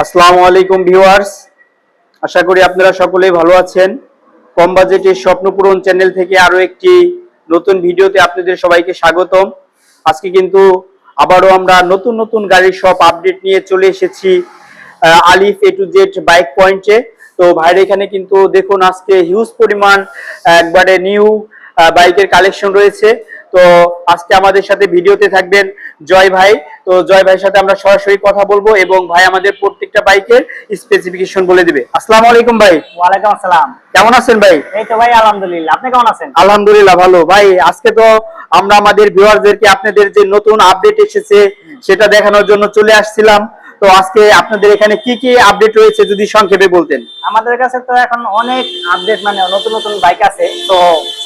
আসসালামু আলাইকুম ভিউয়ার্স, আশা করি আপনারা সকলেই ভালো আছেন। কম বাজেটের স্বপ্নপূরণ চ্যানেল থেকে আরো একটি নতুন ভিডিওতে আপনাদের সবাইকে স্বাগতম। আজকে কিন্তু আবারও আমরা নতুন নতুন গাড়ির সব আপডেট নিয়ে চলে এসেছি আলিফ এ টু জেড বাইক পয়েন্টে। তো ভাইয়ের এখানে কিন্তু দেখুন আজকে হিউজ পরিমাণ একবারে নিউ বাইকের কালেকশন রয়েছে। তো আজকে আমাদের সাথে ভিডিওতে থাকবেন জয় ভাই। তো জয় ভাইয়ের সাথে আমরা সরাসরি কথা বলবো এবং ভাই আমাদের প্রত্যেকটা বাইকের স্পেসিফিকেশন বলে দিবে। আসসালামু আলাইকুম ভাই। ওয়ালাইকুম আসসালাম। কেমন আছেন ভাই? এই তো ভাই আলহামদুলিল্লাহ, আপনি কেমন আছেন? আলহামদুলিল্লাহ ভালো। ভাই আজকে তো আমরা আমাদের ভিউয়ারদেরকে আপনাদের যে নতুন আপডেট এসেছে সেটা দেখানোর জন্য চলে আসছিলাম। তো আজকে আপনাদের এখানে কি কি আপডেট রয়েছে যদি সংক্ষেপে বলতেন। আমাদের কাছে তো এখন অনেক আপডেট মানে নতুন নতুন বাইক আছে। তো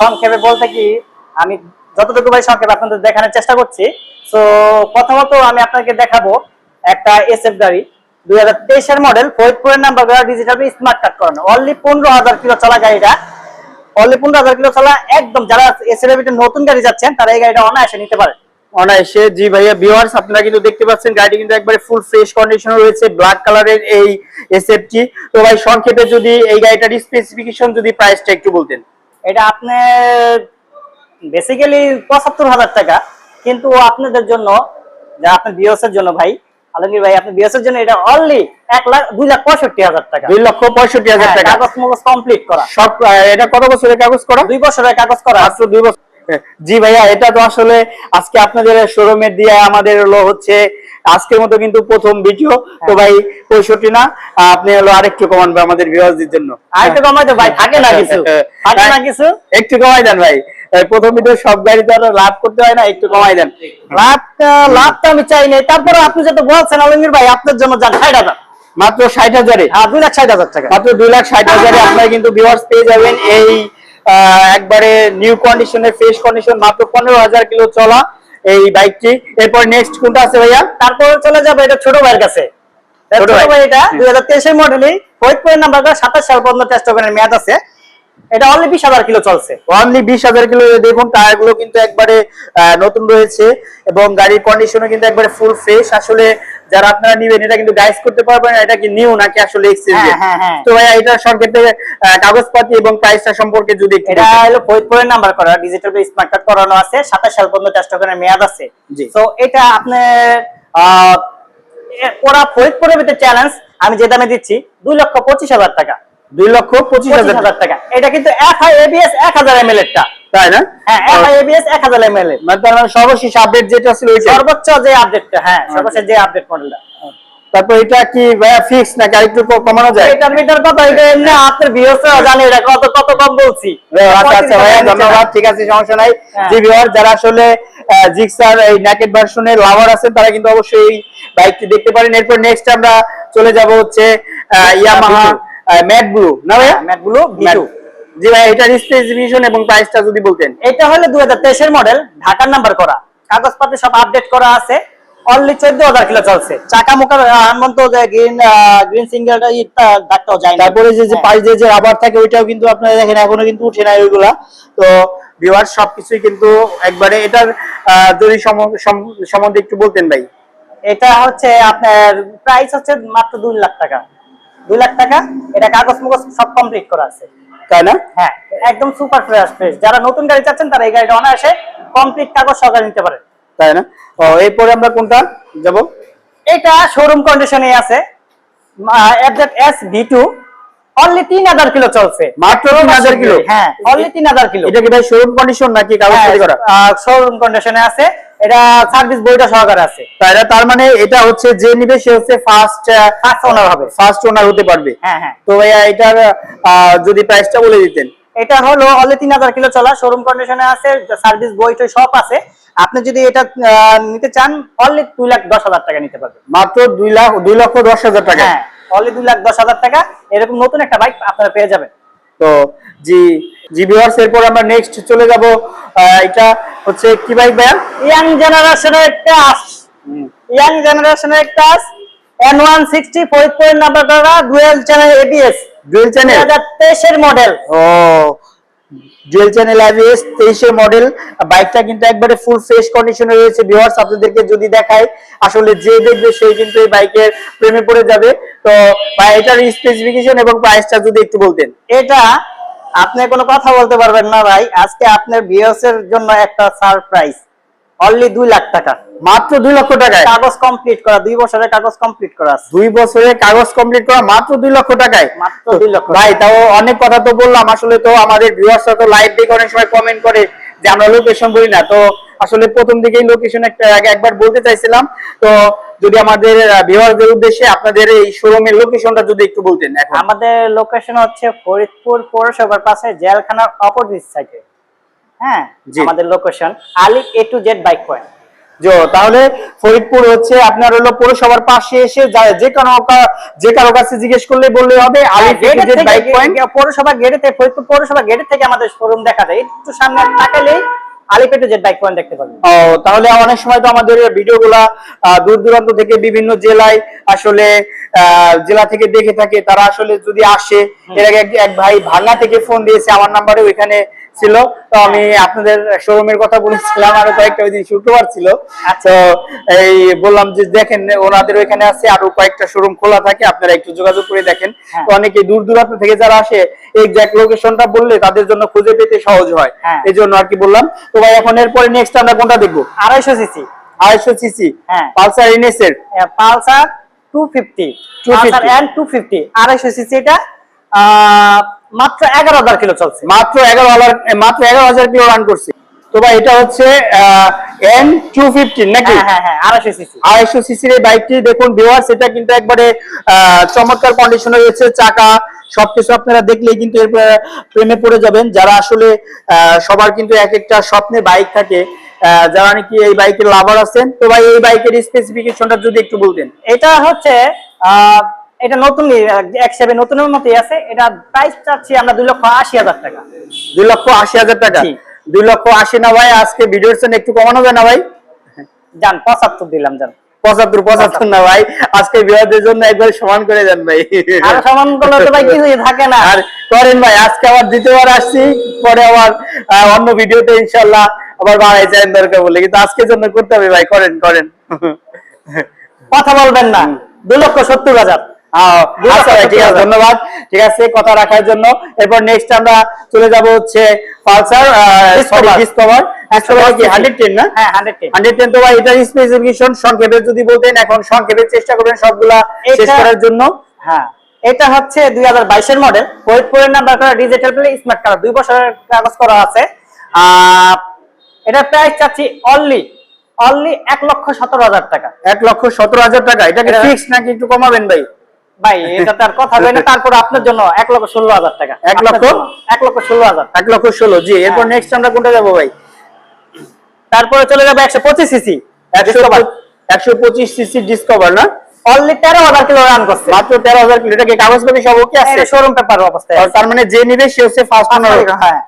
সংক্ষেপে বলতে কি আমি যতটুকু ভাই সংক্ষেপে আপনাদের দেখানোর চেষ্টা করছি। তো প্রথমত আমি আপনাকে দেখাবো একটা এসএফ গাড়ি 2023 এর মডেল, ফরিদপুরের নাম্বার করা, ডিজিটাল স্মার্ট কার্ড করানো, অনলি 15,000 কিলো চলা গাড়িটা। অনলি 15,000 কিলো চলা, একদম যারা এসএফ এর নতুন গাড়ি যাচ্ছেন তারা এই গাড়িটা অনায়াসে নিতে পারেন। অনায়াসে। জি ভাইয়া, ভিউয়ার্স আপনারা কিন্তু দেখতে পাচ্ছেন গাড়িটি কিন্তু একবারে ফুল ফ্রেশ কন্ডিশনে রয়েছে, ব্ল্যাক কালারের এই এসএফটি। তো ভাই সংক্ষেপে যদি এই গাড়িটার স্পেসিফিকেশন যদি প্রাইসটা একটু বলতেন। এটা আপনার বেসিক্যালি 75,000 টাকা, কিন্তু আপনাদের জন্য যা আপনার বিএসএর জন্য ভাই আলমগীর ভাই, আপনি বিএসএর জন্য এটা অনলি 2,65,000 টাকা। 2,65,000 টাকা কাগজ মগজ কমপ্লিট করা সব। এটা কত বছরের কাগজ করা? 2 বছরের কাগজ করা। মাত্র 2 বছর। জি ভাইয়া, এটা তো আসলে আজকে আপনাদের শোরুমে দিয়ে আমাদের হলো হচ্ছে আজকের মতো কিন্তু প্রথম ভিডিও। তো ভাই 65 না, আপনি হলো আরেকটু কমান আমাদের ভিউয়ারদের জন্য। আরেকটু কমাই তো ভাই, থাকে না কিছু, থাকে না কিছু, একটু কমাই দেন ভাই। প্রথম ভিডিও সব গাড়িতে আরো লাভ করতে হয় না, একটু কমাই দেন। লাভটা আমি চাই না, তারপরে আপনি যেটা বলছেন আলমগীর ভাই আপনার জন্য যান 60,000, মাত্র 60,000-এ। 2,60,000 টাকা, মাত্র 2,60,000-এ আপনারা কিন্তু ভিউয়ার্স পেয়ে যাবেন এই একবারে নিউ কন্ডিশনের ফ্রেশ কন্ডিশন, মাত্র 15,000 কিলো চলা এই বাইকটি। এরপর নেক্সট কোনটা আছে ভাইয়া? তারপরে চলে যাবে এটা ছোট ভাইয়ের কাছে। ছোট ভাই এটা 2023 এর মডেলই, ফরিদপুরের নাম্বার 27 সাল পর্যন্ত টেস্ট ওভেনের মেয়াদ আছে। এটা অনলি 20,000 কিলো চলছে। Only 20,000 kilo. দেখুন টায়ারগুলো কিন্তু একবারে নতুন রয়েছে এবং গাড়ির কন্ডিশনও কিন্তু একবারে ফুল ফ্রেশ। আসলে যারা আপনারা নেবেন এটা কিন্তু গাইস করতে পারবেন এটা কি নিউ নাকি আসলে এক্সচেঞ্জ। তো ভাইয়া এটা সংক্ষেপে কাগজপাতি এবং প্রাইসটা সম্পর্কে যদি একটু। এটা হলো ফরিদপুরের নাম্বার করা, ডিজিটাল স্মার্ট কার্ড করানো আছে, 27 সাল পর্যন্ত টেস্ট ওভেনের মেয়াদ আছে। তো এটা আপনি ওরা ফরিদপুরের ভিতরে চ্যালেঞ্জ আমি যে দামে দিচ্ছি 2,25,000 টাকা। 2,25,000 টাকা। এটা কিন্তু FI ABS 1000 ml এরটা, তাই না? হ্যাঁ, FI ABS 1000 ml এর। মানে তার মানে সর্বশেষ আপডেট যেটা ছিল ওইটা, সর্বোচ্চ যে আপডেটটা, হ্যাঁ সর্বশেষ যে আপডেট মডেলটা। তারপর এটা কি ভাইয়া ফিক্স নাকি আরেকটু কমানো যায়? এটা মিটার কত? এটা এমনি আপনার ভিউয়ার্সরা জানে এটা কত কত কম বলছি। আচ্ছা আচ্ছা ভাইয়া, ধন্যবাদ। ঠিক আছে, সমস্যা নাই। যে ভিউয়ার যারা আসলে জিক্সার এই নেকেড ভার্সনের লাভার আছেন তারা কিন্তু অবশ্যই এই বাইকটি দেখতে পারেন। এরপর নেক্সট আমরা চলে যাব হচ্ছে ইয়ামাহা ম্যাট ব্লু, না ভাইয়া? Matte blue V2। জি ভাই, এটার স্পেসিফিকেশন এবং প্রাইসটা যদি বলতেন। এটা হলো 2023 এর মডেল, ঢাকার নাম্বার করা, কাগজপত্র সব আপডেট করা আছে, অনলি 14,000 কিলো চলছে। চাকা মুখার আনমন্ত যে গ্রিন সিঙ্গেলটা ইটা ডাকটাও যায় না। তারপরে যে পাইজে যে রাবার থাকে ওইটাও কিন্তু আপনারা দেখেন এখনো কিন্তু উঠে নাই ওইগুলা। তো ভিউয়ার সবকিছুই কিন্তু একবারে এটার যদি সম্বন্ধে একটু বলতেন ভাই। এটা হচ্ছে আপনার প্রাইস হচ্ছে মাত্র 2 লাখ টাকা। 2 লাখ টাকা, এটা কাগজ মুগজ সব কমপ্লিট করা আছে, তাই না? হ্যাঁ, একদম সুপার ফ্রেশ। যারা নতুন গাড়ি চাচ্ছেন তারা এই গাড়িটা অনায়াসে কমপ্লিট কাগজ সহকারে নিতে পারে, তাই না? ও এরপরে আমরা কোনটা যাব? এটা শোরুম কন্ডিশনে আছে, FZS V2, অনলি 3,000 কিলো চলছে। মাত্র 3,000 কিলো? হ্যাঁ, অনলি 3,000 কিলো। এটা কি ভাই শোরুম কন্ডিশন নাকি কাগজপত্র করা? শোরুম কন্ডিশনে আছে, এটা সার্ভিস বইটা সহকারে আছে। তাই না? তার মানে এটা হচ্ছে যে নিবে সে হচ্ছে ফার্স্ট ওনার হবে, ফার্স্ট ওনার হতে পারবে। হ্যাঁ হ্যাঁ। তো ভাইয়া এটার যদি প্রাইসটা বলে দিতেন। এটা হলো অনলি 3,000 কিলো চলা, শোরুম কন্ডিশনে আছে, সার্ভিস বইটা সব আছে। আপনি যদি এটা নিতে চান অনলি 2,10,000 টাকা নিতে পারবেন। মাত্র 2,10,000 টাকা? হ্যাঁ, অনলি 2,10,000 টাকা। এরকম নতুন একটা বাইক আপনারা পেয়ে যাবেন। তো জি ভিউয়ার্স, এরপর আমরা নেক্সট চলে যাব। এটা হচ্ছে কি বাইক ভাইয়া? ইয়াং জেনারেশনের টাস, ইয়াং জেনারেশনের টাস N160, ফরিদপুরের নাম্বার করা, dual channel ABS, dual channel 2023 এর মডেল। ও ডুয়েল চ্যানেল ABS 23 এর মডেল। বাইকটা কিন্তু একবারে ফুল ফ্রেশ কন্ডিশনে রয়েছে ভিউয়ার্স, আপনাদেরকে যদি দেখাই আসলে যে দেখবে সেই কিন্তু এই বাইকের প্রেমে পড়ে যাবে। তো ভাই এটার স্পেসিফিকেশন এবং প্রাইসটা যদি একটু বলতেন। এটা আপনি কোনো কথা বলতে পারবেন না ভাই, আজকে আপনার ভিউয়ার্স এর জন্য একটা সারপ্রাইজ। অনলি 2 লাখ টাকা, মাত্র 2 লক্ষ টাকায় কাগজ কমপ্লিট করা, 2 বছরের কাগজ কমপ্লিট করা আছে। 2 বছরের কাগজ কমপ্লিট করা মাত্র 2 লক্ষ টাকায়। মাত্র 2 লক্ষ ভাই তাও অনেক কথা তো বললাম, আসলে তো আমাদের ভিউয়ার্সরা তো লাইভ দেখে অনেক সময় কমেন্ট করে যে আমরা লোকেশন বলি না, তো আসলে প্রথম দিকেই লোকেশন একবার বলতে চাইছিলাম। তো যদি আমাদের ভিউয়ারদের উদ্দেশ্যে আপনাদের এই শোরুমের লোকেশনটা যদি একটু বলতেন। এখন আমাদের লোকেশন হচ্ছে ফরিদপুর পৌরসভার পাশে জেলখানার অপোজিট সাইডে। হ্যাঁ, আমাদের location Alif A to Z bike point. তাহলে ফরিদপুর হচ্ছে আপনার হলো পৌরসভার পাশে এসে যে কারো কাছে জিজ্ঞেস করলে বললে হবে আলিফ A to Z bike point. পৌরসভা গেটে থেকে, ফরিদপুর পৌরসভা গেটে থেকে আমাদের শোরুম দেখা যায়, একটু সামনে তাকালেই আলিফ A to Z bike point দেখতে পাবেন। তাহলে অনেক সময় তো আমাদের ভিডিওগুলা দূর দূরান্ত থেকে বিভিন্ন জেলায় আসলে জেলা থেকে দেখে থাকে, তারা আসলে যদি আসে, এর আগে এক ভাই ভাঙ্গা থেকে ফোন দিয়েছে, আমার নাম্বারে ওইখানে ছিল, তো আমি আপনাদের শোরুমের কথা বলেছিলাম, আরো কয়েকটা ওই দিন শুক্রবার ছিল, তো এই বললাম যে দেখেন ওনাদের ওইখানে আছে আরো কয়েকটা শোরুম খোলা থাকে, আপনারা একটু যোগাযোগ করে দেখেন। তো অনেকে দূর দূরান্ত থেকে যারা আসে এক্সাক্ট লোকেশনটা বললে তাদের জন্য খুঁজে পেতে সহজ হয়, এই জন্য আর কি বললাম। তো ভাই এখন এরপরে নেক্সট আমরা কোনটা দেখবো? 250 সিসি। 250 সিসি পালসার NS এর, পালসার 250, পালসার এন্ড 250 250 সিসি। এটা মাত্র 11,000 কিলো চলছে, মাত্র 11,000 কিলো রান করছে। তো ভাই এটা হচ্ছে N215 নাকি? হ্যাঁ 250 সিসি। 250 সিসির এই বাইকটি দেখুন ভিউয়ার্স, এটা কিন্তু একবারে চমৎকার কন্ডিশনে রয়েছে, চাকা সবকিছু আপনারা দেখলেই কিন্তু এর প্রেমে পড়ে যাবেন। যারা আসলে সবার কিন্তু এক একটা স্বপ্নের বাইক থাকে, যারা নাকি এই বাইকের লাভার আছেন। তো ভাই এই বাইকের স্পেসিফিকেশনটা যদি একটু বলতেন। এটা হচ্ছে এটা নতুন X7 নতুনের মতই আছে। এটা প্রাইস চাচ্ছি আমরা 2,80,000 টাকা। 2,80,000 টাকা? 2,80,000 না ভাই, আজকে ভিডিওর জন্য একটু কমানো যায় না ভাই? জান 75 দিলাম, জান 75 না ভাই, আজকে ভিউয়ারদের জন্য একবার সমান করে দেন ভাই। আর সমান করলে তো ভাই কিছুই থাকে না। আর করেন ভাই, আজকে আবার দ্বিতীয়বার আসছি, পরে আবার অন্য ভিডিওতে ইনশাআল্লাহ আবার বাড়াই যায় দরকার বলে, কিন্তু আজকের জন্য করতে হবে ভাই, করেন কথা বলবেন না। 2,70,000। আচ্ছা ভাই ঠিক আছে, ধন্যবাদ, ঠিক আছে কথা রাখার জন্য। এরপর নেক্সট আমরা চলে যাব হচ্ছে পালসার ডিসকভার 110 না? হ্যাঁ 110। তো ভাই এটার স্পেসিফিকেশন সংক্ষেপে যদি বলতেন, এখন সংক্ষেপে চেষ্টা করবেন সবগুলা শেষ করার জন্য। হ্যাঁ, এটা হচ্ছে 2022 এর মডেল, ফরিদপুরের নাম্বার করা, ডিজিটাল প্লে, স্মার্ট কালার, 2 বছরের কাগজ করা আছে। এটা প্রাইস চাচ্ছি অনলি 1,17,000 টাকা। 1,17,000 টাকা? এটা কি ফিক্স নাকি একটু কমাবেন ভাই? ভাই এটা তার কথা হয় না, তারপর আপনার জন্য 1,16,000 টাকা। 1,16,000। 1,16,000 জি। এরপর নেক্সট আমরা কোনটা যাব ভাই? তারপরে চলে যাবে 125 সিসি 125 সিসি ডিসকভার না? অনলি 13,000 কিলো রান করছে, মাত্র 13,000 কিলো। এটা কি কাগজপত্র সব ওকে আছে? শোরুম পেপার অবস্থায়। তার মানে যে নিবে সে হচ্ছে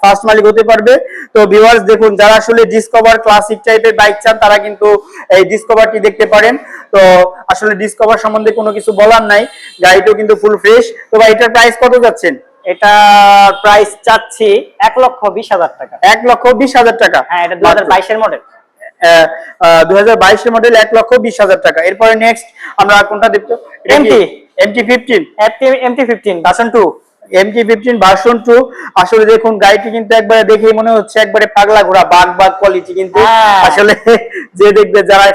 ফার্স্ট মালিক হতে পারবে। তো ভিউয়ার্স দেখুন, যারা আসলে ডিসকভার ক্লাসিক টাইপের বাইক চান তারা কিন্তু এই ডিসকভারটি দেখতে পারেন। তো আসলে ডিসকভার সম্বন্ধে কোনো কিছু বলার নাই, গাড়িটাও কিন্তু ফুল ফ্রেশ। তো ভাই এটার প্রাইস কত যাচ্ছেন? এটা প্রাইস চাচ্ছি 1,20,000 টাকা। 1,20,000 টাকা? হ্যাঁ, এটা 2022 এর মডেল। 2022 এর মডেল, 1,20,000 টাকা। এরপরে নেক্সট আমরা কোনটা দেখব? MT15 version 2। MT15 version 2। আসলে দেখুন গাড়িটি কিন্তু একবারে দেখেই মনে হচ্ছে একবারে পাগলা ঘোড়া, বাগ কোয়ালিটি কিন্তু। আসলে যে দেখবে, যারা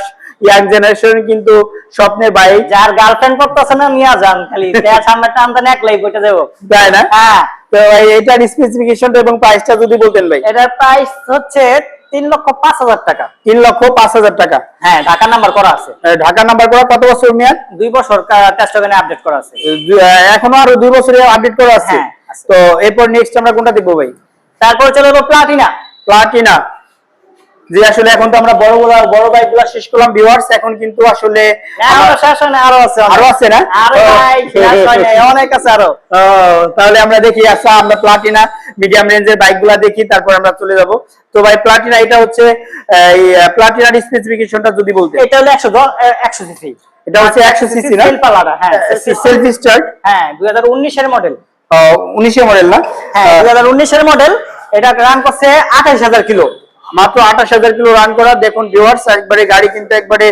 ইয়াং জেনারেশন কিন্তু স্বপ্নের বাইক, যার গার্লফ্রেন্ড করতেছে না নিয়ে যান, খালি সামনে টানতেন একলাই বইটা দেবো, তাই না? হ্যাঁ। তো এটার স্পেসিফিকেশনটা এবং প্রাইসটা যদি বলতেন ভাই। এটার প্রাইস হচ্ছে 3,05,000 টাকা। 3,05,000 টাকা? হ্যাঁ, ঢাকা নাম্বার করা আছে। ঢাকা নাম্বার করা। কত বছর মেয়াদ? 2 বছর টেস্ট ওভেনে আপডেট করা আছে। এখনো আরো 2 বছরে আপডেট করা আছে। তো এরপর নেক্সট আমরা কোনটা দেখবো ভাই? তারপর চলে যাবো প্লাটিনা। যে আসলে এখন তো আমরা বড় বাইকগুলো শেষ করলাম ভিউয়ার্স, এখন কিন্তু আসলে শেষ হয় না, আরো আছে না? অনেক আছে আরো। তাহলে আমরা দেখি, আচ্ছা আমরা প্লাটিনা মিডিয়াম রেঞ্জের বাইকগুলো দেখি, তারপর আমরা চলে যাব। তো ভাই প্লাটিনা, এটা হচ্ছে এই প্লাটিনার স্পেসিফিকেশনটা যদি বলতে। এটা হলো 100 সিসি। এটা হচ্ছে 100 সিসি না? হ্যাঁ, সেলফ স্টার্ট। হ্যাঁ, 2019 এর মডেল। 19 মডেল না? হ্যাঁ 2019 মডেল। এটা রান করছে 28000 কিলো। মাত্র 28000 কিলো রান করা। দেখুন ভিউয়ার্স, একবারে গাড়ি কিন্তু একবারে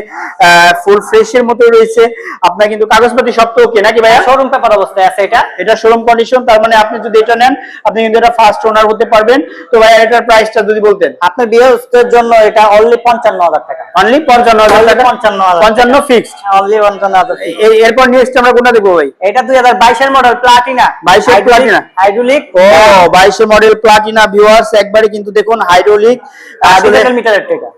ফুল ফ্রেশ এর মতো রয়েছে। আপনার কিন্তু কাগজপত্র সব তো ওকে নাকি ভাইয়া? শোরুম পেপার অবস্থায় আছে এটা। এটা শোরুম কন্ডিশন, তার মানে আপনি যদি এটা নেন আপনি কিন্তু এটা ফার্স্ট ওনার হতে পারবেন। তো ভাইয়া এটার প্রাইসটা যদি বলতেন। আপনার বিয়ের জন্য এটা অনলি 55000 টাকা। অনলি 55000 টাকা? 55 ফিক্সড, অনলি 55000। এরপর নেক্সট আমরা কোনটা দেখবো ভাই? এটা 2022 এর মডেল প্লাটিনা। 22 এর প্লাটিনা হাইড্রোলিক। ও 22 এর মডেল প্লাটিনা ভিউয়ার্স, একবারে কিন্তু দেখুন হাইড্রোলিক ডিজিটাল মিটারের এটা।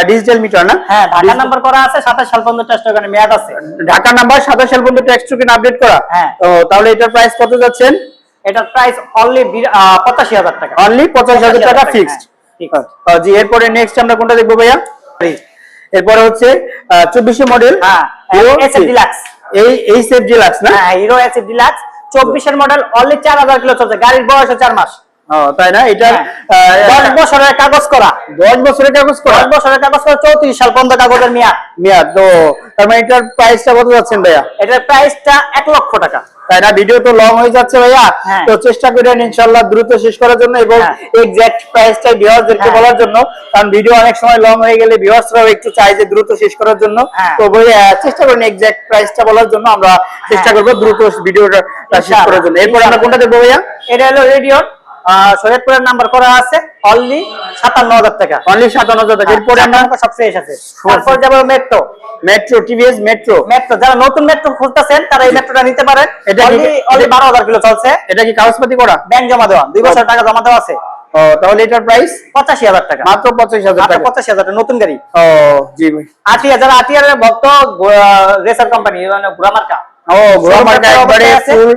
ডিজিটাল মিটার না? হ্যাঁ ঢাকা নাম্বার করা আছে, 27 সাল পর্যন্ত টেস্ট টোকেন মেয়াদ আছে। ঢাকা নাম্বার 27 সাল পর্যন্ত টেক্সট টোকেন আপডেট করা। হ্যাঁ। ও তাহলে এটার প্রাইস কত যাচ্ছেন? এটার প্রাইস অনলি 85000 টাকা। অনলি 85000 টাকা ফিক্সড। ঠিক আছে। জি, এরপরে নেক্সট আমরা কোনটা দেখবো ভাইয়া? এরপরে হচ্ছে 24 মডেল। হ্যাঁ হিরো এসএফ ডিলাক্স। এই সেফ ডিলাক্স না? হ্যাঁ হিরো এসএফ ডিলাক্স 24 এর মডেল, অনলি 4000 কিলো চলছে। গাড়ির বয়স 4 মাস। তাই না? এটা 10 বছরের কাগজ করা। 10 বছরের কাগজ করা? 10 বছরের কাগজ করা, 34 সাল পর্যন্ত কাগজের মেয়াদ। তো তার মানে এটার প্রাইসটা কত যাচ্ছেন ভাইয়া? এটার প্রাইসটা 1 লক্ষ টাকা। তাই না? ভিডিও তো লং হয়ে যাচ্ছে ভাইয়া। হ্যাঁ। তো চেষ্টা করেন ইনশাআল্লাহ দ্রুত শেষ করার জন্য এবং এক্সাক্ট প্রাইসটা ভিউয়ারদেরকে বলার জন্য, কারণ ভিডিও অনেক সময় লং হয়ে গেলে ভিউয়ার্সরাও একটু চায় যে দ্রুত শেষ করার জন্য। তো ভাইয়া চেষ্টা করেন এক্সাক্ট প্রাইসটা বলার জন্য, আমরা চেষ্টা করব দ্রুত ভিডিওটা শেষ করার জন্য। এরপর আমরা কোনটা দেখবো ভাইয়া? এটা হলো রেডিও, শরীয়তপুরের নাম্বার করা আছে, অনলি 57000 টাকা। অনলি 57000 টাকা। এরপরে আমরা সবচেয়ে আছে। তারপর যাব মেট্রো টিভিএস মেট্রো। যারা নতুন মেট্রো খুঁজতেছেন তারা এই মেট্রোটা নিতে পারেন। এটা অনলি 12000 কিলো চলছে। এটা কি কাগজপাতি করা? ব্যাংক জমা দেওয়া, 2 বছর টাকা জমা দেওয়া আছে। তাহলে এটার প্রাইস 85000 টাকা। মাত্র 85000 টাকা। 85000 টাকা নতুন গাড়ি। জি ভাই। যারা আটিয়ারের ভক্ত, রেসার কোম্পানি মানে ঘোড়া মার্কা। ঘোড়া মার্কা একবারে ফুল,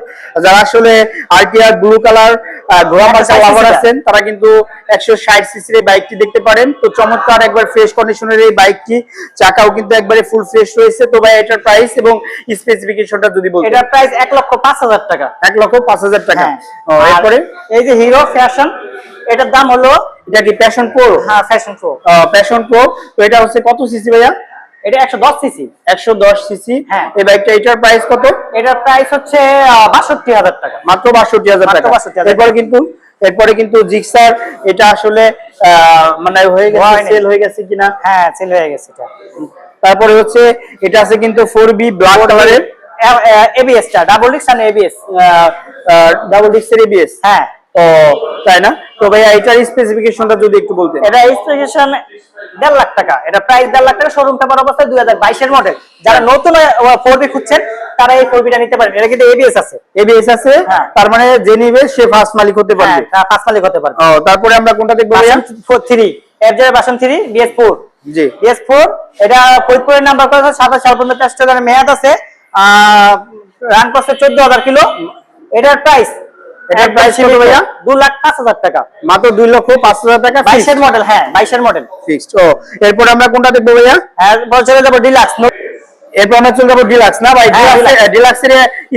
যারা আসলে আরটিআর ব্লু কালার ঘোড়া মার্কা লাভার আছেন তারা কিন্তু 160 সিসির এই বাইকটি দেখতে পারেন। তো চমৎকার একবার ফ্রেশ কন্ডিশনের এই বাইকটি, চাকাও কিন্তু একবারে ফুল ফ্রেশ রয়েছে। তো ভাই এটার প্রাইস এবং স্পেসিফিকেশনটা যদি বলতেন। এটার প্রাইস 1,05,000 টাকা। 1,05,000 টাকা। এরপরে এই যে হিরো ফ্যাশন, এটার দাম হলো, এটা কি প্যাশন প্রো? হ্যাঁ ফ্যাশন প্রো। Passion pro. তো এটা হচ্ছে কত সিসি ভাইয়া? এটা 110 সিসি। 110 সিসি। হ্যাঁ। এই বাইকটা এটার প্রাইস কত? এটার প্রাইস হচ্ছে 62000 টাকা। মাত্র 62000 টাকা। এরপরে কিন্তু জিক্সার, এটা আসলে মানে হয়ে গেছে, সেল হয়ে গেছে কিনা? হ্যাঁ সেল হয়ে গেছে এটা। তারপরে হচ্ছে এটা আছে কিন্তু 4B ব্ল্যাক কালারের, এবিএস টা ডাবল ডিস্ক আর এবিএস, ডাবল ডিস্কের এবিএস। হ্যাঁ। ও তাই না? তো ভাইয়া এটার স্পেসিফিকেশনটা যদি একটু বলতেন। এটা স্পেসিফিকেশন 1.5 লাখ টাকা। এটা প্রাইস 1.5 লাখ টাকা, শোরুম পেপার অবস্থায় 2022 এর মডেল। যারা নতুন 4B খুঁজছেন তারা এই 4Bটা নিতে পারেন। এটা কিন্তু এবিএস আছে। এবিএস আছে, তার মানে যে নিবে সে ফার্স্ট মালিক হতে পারবে। হ্যাঁ ফার্স্ট মালিক হতে পারবে। তারপরে আমরা কোনটা দেখবো ভাইয়া? 3 এফজেড ভার্সন 3 BS4। জি BS4। এটা ফরিদপুরের নাম্বার করা আছে, 27 সাল পর্যন্ত টেস্ট টোকেন মেয়াদ আছে। রান করছে 14000 কিলো। এটার প্রাইস কত ভাইয়া? 2,05,000 টাকা। মাত্র 2,05,000 টাকা। 22 এর মডেল। হ্যাঁ 22 এর মডেল ফিক্সড। এরপর আমরা কোনটা দেখবো ভাইয়া? চলে যাবো ডিলাক্স। এরপর আমরা চলে যাবো ডিলাক্স না ভাই? ডিলাক্সের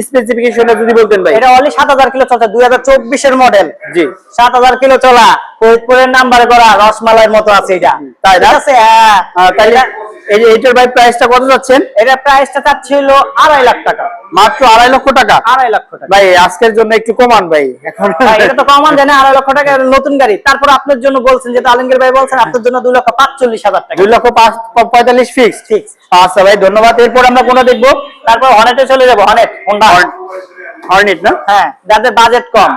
স্পেসিফিকেশনটা যদি বলতেন ভাই। এটা অনলি 7000 কিলো চলছে, 2024 এর মডেল। জি 7000 কিলো চলা, ফরিদপুরের নাম্বারে করা, রসমালাইয়ের মতো আছে এটা। তাই না? আছে। হ্যাঁ তাইলে এইটার ভাই প্রাইসটা কত যাচ্ছেন? এটা প্রাইসটা চাচ্ছিল 2.5 লাখ টাকা। মাত্র 2.5 লক্ষ টাকা। 2.5 লক্ষ টাকা ভাই আজকের জন্য একটু কমান ভাই। এখন এটা তো কমান জানে, 2.5 লক্ষ টাকা নতুন গাড়ি। তারপর আপনার জন্য বলছেন, যেটা আলমগীর ভাই বলছেন, আপনার জন্য 2,45,000 টাকা। 2,45,000 ফিক্স। আচ্ছা ভাই ধন্যবাদ। এরপর আমরা কোনটা দেখবো? তারপর হর্নেটে চলে যাবো। হোন্ডা হর্নেট না? হ্যাঁ যাদের বাজেট কম,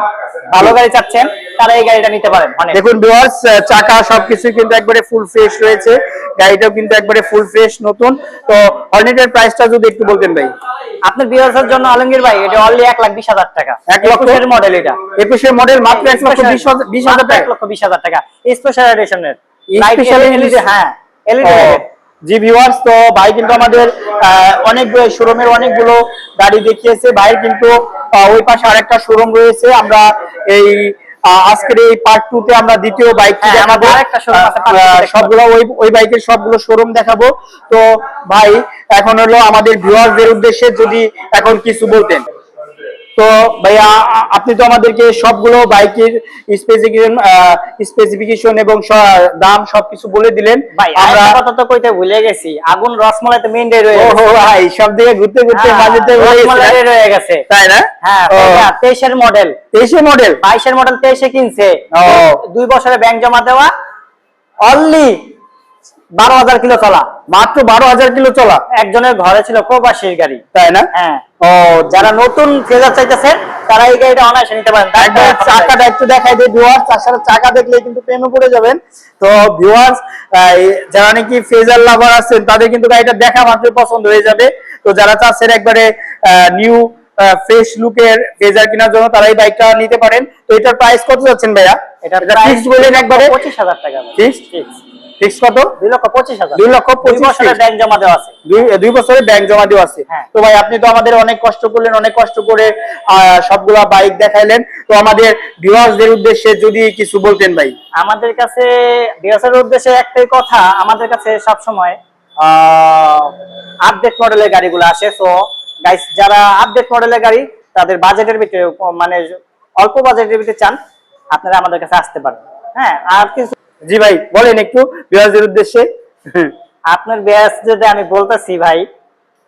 ভালো গাড়ি চাচ্ছেন তারা এই গাড়িটা নিতে পারেন। দেখুন ভিউয়ার্স, চাকা সবকিছু কিন্তু একবারে ফুল ফ্রেশ রয়েছে, গাড়িটাও কিন্তু একবারে ফুল ফ্রেশ নতুন। তো হর্নেটের প্রাইসটা যদি একটু বলতেন ভাই। আপনার ভিউয়ার্সের জন্য আলমগীর ভাই, এটা অনলি 1,20,000 টাকা। 1,00,000 এর মডেল। এটা 21 এর মডেল, মাত্র 1,20,000 টাকা। 1,20,000 টাকা স্পেশাল এডিশনের। Special edition. হ্যাঁ এলইডি। জি ভিউয়ার্স, তো ভাই কিন্তু আমাদের অনেকগুলো শোরুমের অনেকগুলো গাড়ি দেখিয়েছে। ভাই কিন্তু ওই পাশে আরেকটা শোরুম রয়েছে। আমরা এই আজকের এই পার্ট 2 তে আমরা দ্বিতীয় বাইকটি দেখাবো। আরেকটা শোরুম আছে, সবগুলো ওই বাইকের সবগুলো শোরুম দেখাবো। তো ভাই এখন হলো আমাদের ভিউয়ারদের উদ্দেশ্যে যদি এখন কিছু বলতেন। তো ভাইয়া আপনি তো আমাদেরকে সবগুলো বাইকের স্পেসিফিকেশন এবং দাম সবকিছু বলে দিলেন। ভাই আমরা আমরা কথা তো কইতে ভুলে গেছি, আগুন রসমালাই তো মেইন রয়ে ও গেছে। ভাই সব দিকে ঘুরতে ঘুরতে মাঝেতে রসমালাই রয়ে গেছে, তাই না? হ্যাঁ। 23 এর মডেল, 23 মডেল, 22 এর মডেল 23 কিনছে, ও 2 বছরে ব্যাংক জমা দেওয়া, অনলি 12,000 কিলো চলা, মাত্র 12,000 কিলো চলা। একজনের ঘরে ছিল প্রবাসীর গাড়ি, তাই না? হ্যাঁ। ও যারা নতুন ফেজার চাইতেছেন তারা এই গাড়িটা অনায়াসে নিতে পারেন। একবার চাকাটা একটু দেখাই দিই ভিউয়ার্স, আসলে চাকা দেখলে কিন্তু প্রেমে পড়ে যাবেন। তো ভিউয়ার্স যারা নাকি ফেজার লাভার আছেন তাদের কিন্তু গাড়িটা দেখা মাত্রই পছন্দ হয়ে যাবে। তো যারা চাচ্ছেন একবারে নিউ ফ্রেশ লুকের ফেজার কেনার জন্য তারা এই বাইকটা নিতে পারেন। তো এটার প্রাইস কত যাচ্ছেন ভাইয়া? এটা ফিক্সড বলেন একবারে 25,000 টাকা। ফিক্স কত? 2,25,000। 2,25,000 বছরের ব্যাংক জমা দেওয়া আছে, 2 বছরের ব্যাংক জমা দেওয়া আছে। হ্যাঁ। তো ভাই আপনি তো আমাদের অনেক কষ্ট করলেন, অনেক কষ্ট করে সবগুলা বাইক দেখাইলেন। তো আমাদের ভিউয়ার্সদের উদ্দেশ্যে যদি কিছু বলতেন ভাই। আমাদের কাছে ভিউয়ার্সের উদ্দেশ্যে একটাই কথা, আমাদের কাছে সব সময় আপডেট মডেলের গাড়িগুলো আসে। সো গাইস, যারা আপডেট মডেলের গাড়ি তাদের বাজেটের ভিতরে, মানে অল্প বাজেটের ভিতরে চান, আপনারা আমাদের কাছে আসতে পারেন। হ্যাঁ, আর কিছু জি ভাই বলেন একটু ভিউয়ার্সদের উদ্দেশ্যে। আপনার ব্যাস যদি আমি বলতেছি ভাই,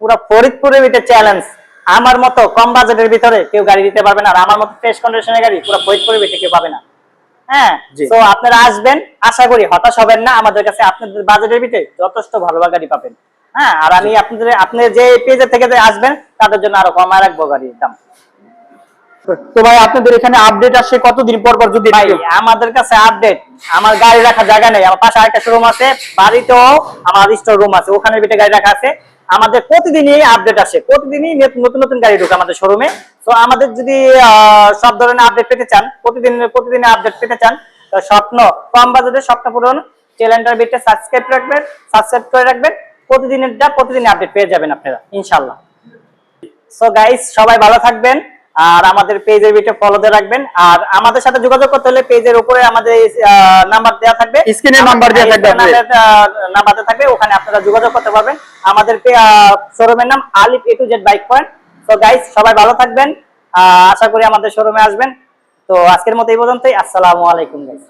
পুরো ফরিদপুরের ভিতরে চ্যালেঞ্জ, আমার মতো কম বাজেটের ভিতরে কেউ গাড়ি দিতে পারবে না, আর আমার মতো ফ্রেশ কন্ডিশনের গাড়ি পুরো ফরিদপুরের ভিতরে কেউ পাবে না। হ্যাঁ, জি। তো আপনারা আসবেন, আশা করি হতাশ হবেন না, আমাদের কাছে আপনাদের বাজেটের ভিতরে যথেষ্ট ভালো গাড়ি পাবেন। হ্যাঁ, আর আমি আপনি যে পেজে থেকে আসবেন তাদের জন্য আরো কমায় রাখবো গাড়ির দাম। তো ভাই আপনাদের এখানে আপডেট আসে কতদিন পর পর? যদি ভাই আমাদের কাছে আপডেট, আমার গাড়ি রাখার জায়গা নেই, আমার পাশে আরেকটা শোরুম আছে, বাড়িতেও আমার স্টোর রুম আছে, ওখানে ভিতরে গাড়ি রাখা আছে। আমাদের প্রতিদিনই আপডেট আসে, প্রতিদিনই নতুন নতুন গাড়ি ঢোকে আমাদের শোরুমে। তো আমাদের যদি সব ধরনের আপডেট পেতে চান, প্রতিদিন আপডেট পেতে চান, তো স্বপ্ন কম বাজেটের স্বপ্ন পূরণ চ্যানেলটার ভিতরে সাবস্ক্রাইব করে রাখবেন। প্রতিদিন আপডেট পেয়ে যাবেন আপনারা ইনশাআল্লাহ। সো গাইস, সবাই ভালো থাকবেন, আর আমাদের পেজের ভিতরে ফলো দিয়ে রাখবেন। আর আমাদের সাথে যোগাযোগ করতে হলে পেজের উপরে আমাদের নাম্বার দেওয়া থাকবে, স্ক্রিনে নাম্বার দেওয়া থাকবে, নাম্বার দেওয়া থাকবে, ওখানে আপনারা যোগাযোগ করতে পারবেন। আমাদের শোরুমের নাম আলিফ A to Z bike point. তো গাইস, সবাই ভালো থাকবেন, আশা করি আমাদের শোরুমে আসবেন। তো আজকের মতো এই পর্যন্তই, আসসালামু আলাইকুম গাইস।